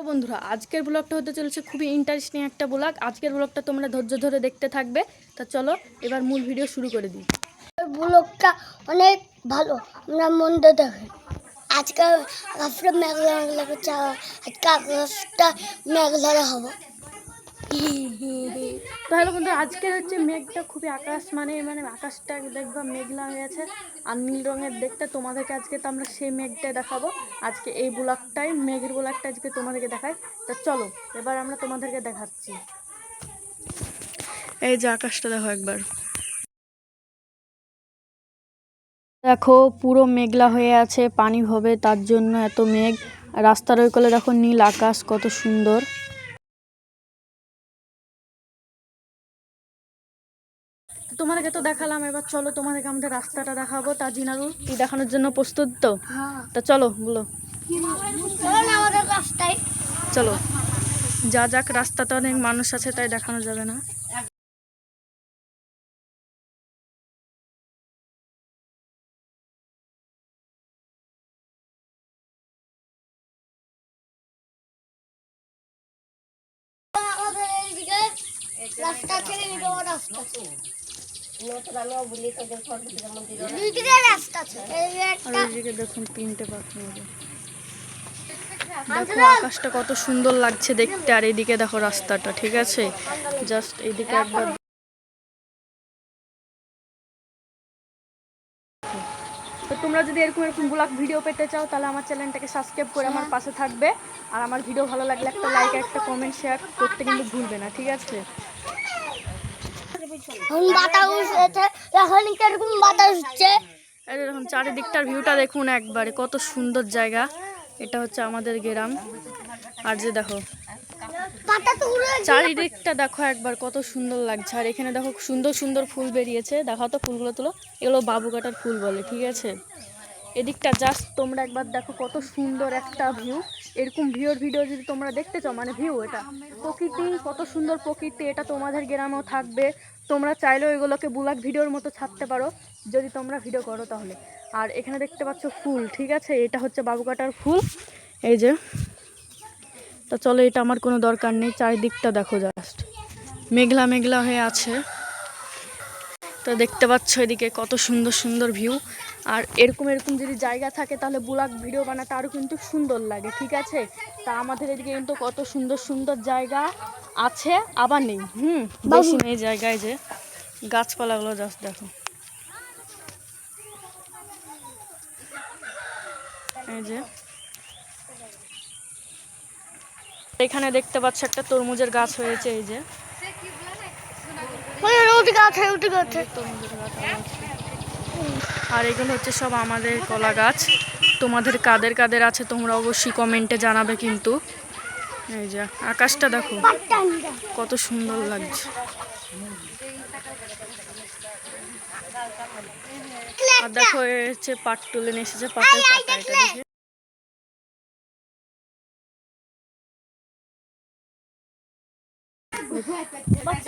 Hello বন্ধুরা, আজকের ব্লগটা হতে চলেছে খুবই ইন্টারেস্টিং একটা ব্লগ। আজকের ব্লগটা তোমরা ধৈর্য ধরে দেখতে থাকবে। তা চলো এবার মূল ভিডিও শুরু করে দিই। ব্লগটা অনেক ভালো, আমরা মন দিয়ে দেখেন। আজকে আকাশটা মেঘলা মেঘলা করছে, আজকে আকাশটা মেঘলা হবে। তো হ্যালো বন্ধুরা, আজকের হচ্ছে মেঘটা খুবই আকাশ মানে আকাশটা দেখবা মেঘলা হয়ে আছে আর নীল রঙের দেখতে তোমাদেরকে আজকে তো আমরা সেই মেঘটাই দেখাবো। আজকে এই ব্লগটাই মেঘের ব্লগটা আজকে তোমাদেরকে দেখাই। তো চলো এবার আমরা তোমাদেরকে দেখাচ্ছি। এই যে আকাশটা দেখো একবার, দেখো পুরো মেঘলা হয়ে আছে, পানি হবে তার জন্য এত মেঘ। রাস্তার ওই কোলে দেখো নীল আকাশ কত সুন্দর। তোমাদেরকে তো দেখালাম, এবার চলো তোমাদেরকে আমাদের রাস্তাটা দেখাবো। তা জিনারু তুই দেখানোর জন্য প্রস্তুত তো? তা চলো বলো। আমাদের রাস্তায় চলো যা যাক, রাস্তাতে অনেক মানুষ আছে তাই দেখানো যাবে না। আমাদের এইদিকে রাস্তা আছে, এইদিকেও রাস্তা আছে। দুইদিকে রাস্তা আছে, এই আর একটা ওইদিকে দেখুন তিনটে পাখি মতো। দেখো আকাশটা কত সুন্দর লাগছে দেখতে, আর এইদিকে দেখো রাস্তাটা, ঠিক আছে? জাস্ট এইদিকে একবার। তো তোমরা যদি এরকম এরকম ব্লগ ভিডিও পেতে চাও তাহলে আমার চ্যানেলটাকে সাবস্ক্রাইব করে আমার পাশে থাকবে। আর আমার ভিডিও ভালো লাগলে একটা লাইক, একটা কমেন্ট, শেয়ার করতে কিন্তু ভুলবে না, ঠিক আছে? বাতাস উঠছে, এখন কিরকম বাতাস উঠছে। এই যে দেখুন চারিদিকটার ভিউটা দেখুন একবারে, কত সুন্দর জায়গা। এটা হচ্ছে আমাদের গ্রাম। আর যে দেখো চারিদিকটা দেখো একবার কত সুন্দর লাগছে। আর এখানে দেখো সুন্দর সুন্দর ফুল বেরিয়েছে, দেখাও তো ফুলগুলো তুলো। এগুলো বাবুকাটার ফুল বলে, ঠিক আছে? এদিকটা জাস্ট তোমরা একবার দেখো কত সুন্দর একটা ভিউ। এরকম ভিডিও যদি তোমরা দেখতে চাও, মানে ভিউ, এটা প্রকৃতি, কত সুন্দর প্রকৃতি, এটা তোমাদের গ্রামেও থাকবে। তোমরা চাইলেও এগুলোকে ব্লগ ভিডিওর মতো ছাড়তে পারো যদি তোমরা ভিডিও করো তাহলে। আর এখানে দেখতে পাচ্ছ ফুল, ঠিক আছে? এটা হচ্ছে বাবুকাটার ফুল, এই যে। তো চলো, এটা আমার কোনো দরকার নেই। চারিদিকটা দেখো জাস্ট মেঘলা মেঘলা হয়ে আছে। তো দেখতে পাচ্ছ এদিকে কত সুন্দর সুন্দর ভিউ। আর এরকম এরকম যদি জায়গা থাকে তাহলে ব্লগ ভিডিও বানাতে আরও কিন্তু সুন্দর লাগে, ঠিক আছে? তা আমাদের এদিকে কিন্তু কত সুন্দর সুন্দর জায়গা আছে, আবার নেই। বেশি নেই জায়গায়, যে গাছপালাগুলো জাস্ট দেখো। এই যে এখানে দেখতে পাচ্ছ একটা তরমুজের গাছ হয়েছে, এই যে তরমুজের গাছ আছে। আর এগুলো হচ্ছে সব আমাদের কলা গাছ। তোমাদের কাদের কাদের আছে তোমরা অবশ্যই কমেন্টে জানাবে কিন্তু। এই যে আকাশটা দেখো কত সুন্দর লাগছে। আর দেখো হচ্ছে পাট তুলে নিয়ে এসেছে, পাটের পাতা, এটা দেখে।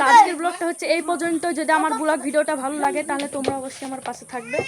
আজকের ব্লগটা হচ্ছে এই পর্যন্ত। যদি আমার ব্লগ ভিডিওটা ভালো লাগে তাহলে তোমরা অবশ্যই আমার পাশে থাকবে।